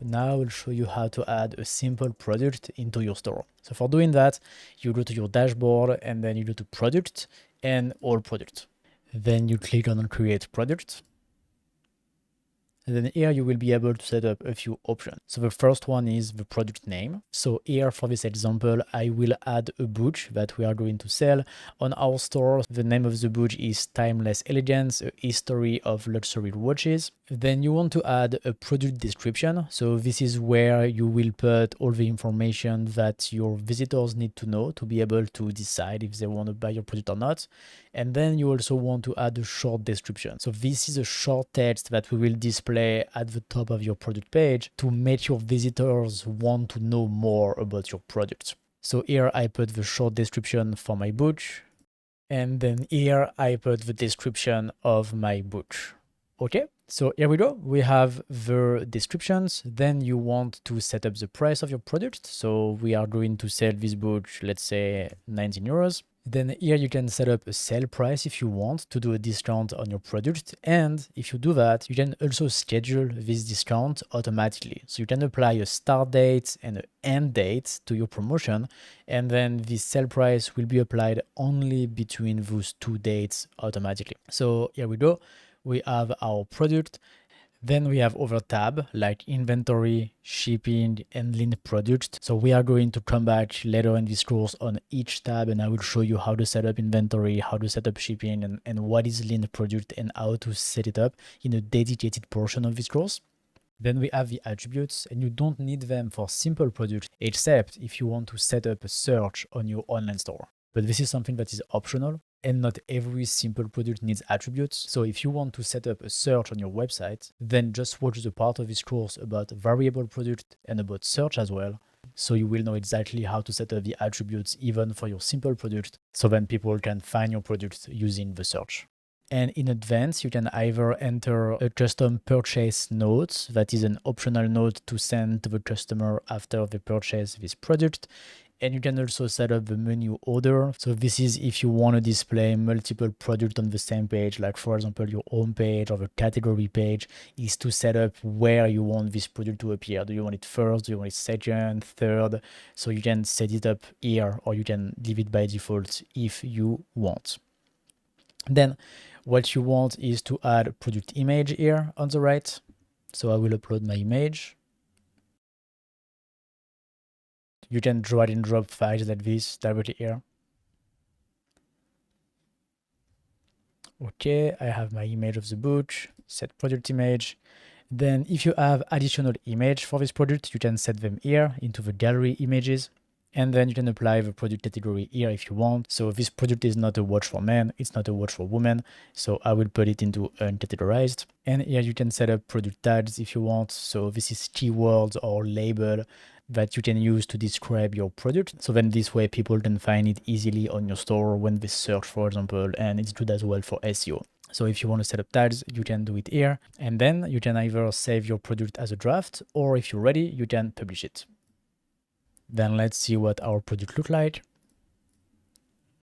now I will show you how to add a simple product into your store. So for doing that, you go to your dashboard and then you go to product and all product. Then you click on create product. And then here you will be able to set up a few options. So the first one is the product name. So here for this example, I will add a book that we are going to sell on our store. The name of the book is Timeless Elegance, a history of luxury watches. Then you want to add a product description. So this is where you will put all the information that your visitors need to know to be able to decide if they want to buy your product or not. And then you also want to add a short description. So this is a short text that we will display at the top of your product page to make your visitors want to know more about your product. So here I put the short description for my book. And then here I put the description of my book. Okay, so here we go. We have the descriptions. Then you want to set up the price of your product. So we are going to sell this book, let's say 19 euros. Then here you can set up a sale price if you want to do a discount on your product. And if you do that, you can also schedule this discount automatically. So you can apply a start date and an end date to your promotion. And then this sale price will be applied only between those two dates automatically. So here we go. We have our product. Then we have other tab like inventory, shipping, and lean product. So we are going to come back later in this course on each tab and I will show you how to set up inventory, how to set up shipping, and what is lean product and how to set it up in a dedicated portion of this course. Then we have the attributes and you don't need them for simple products except if you want to set up a search on your online store. But this is something that is optional. And not every simple product needs attributes. So if you want to set up a search on your website, then just watch the part of this course about variable product and about search as well. So you will know exactly how to set up the attributes even for your simple product. So then people can find your product using the search. And in advance, you can either enter a custom purchase note, that is an optional note to send to the customer after they purchase this product. And you can also set up the menu order. So this is if you want to display multiple products on the same page, like for example, your home page or the category page is to set up where you want this product to appear. Do you want it first? Do you want it second, third? So you can set it up here or you can leave it by default if you want. Then what you want is to add a product image here on the right. So I will upload my image. You can drag and drop files like this directly here. Okay, I have my image of the book, set product image. Then if you have additional image for this product, you can set them here into the gallery images. And then you can apply the product category here if you want. So this product is not a watch for men, it's not a watch for women. So I will put it into uncategorized. And here you can set up product tags if you want. So this is keywords or label that you can use to describe your product. So then this way people can find it easily on your store when they search, for example, and it's good as well for SEO. So if you want to set up tags, you can do it here. And then you can either save your product as a draft, or if you're ready, you can publish it. Then let's see what our product looks like.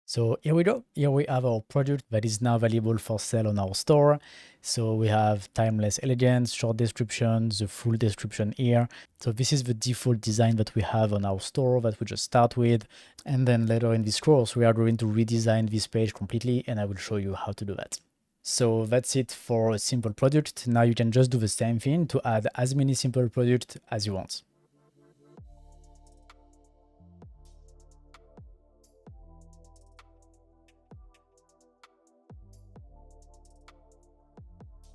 So here we go. Here we have our product that is now available for sale on our store. So we have Timeless Elegance, short description, the full description here. So this is the default design that we have on our store that we just start with. And then later in this course, we are going to redesign this page completely and I will show you how to do that. So that's it for a simple product. Now you can just do the same thing to add as many simple products as you want.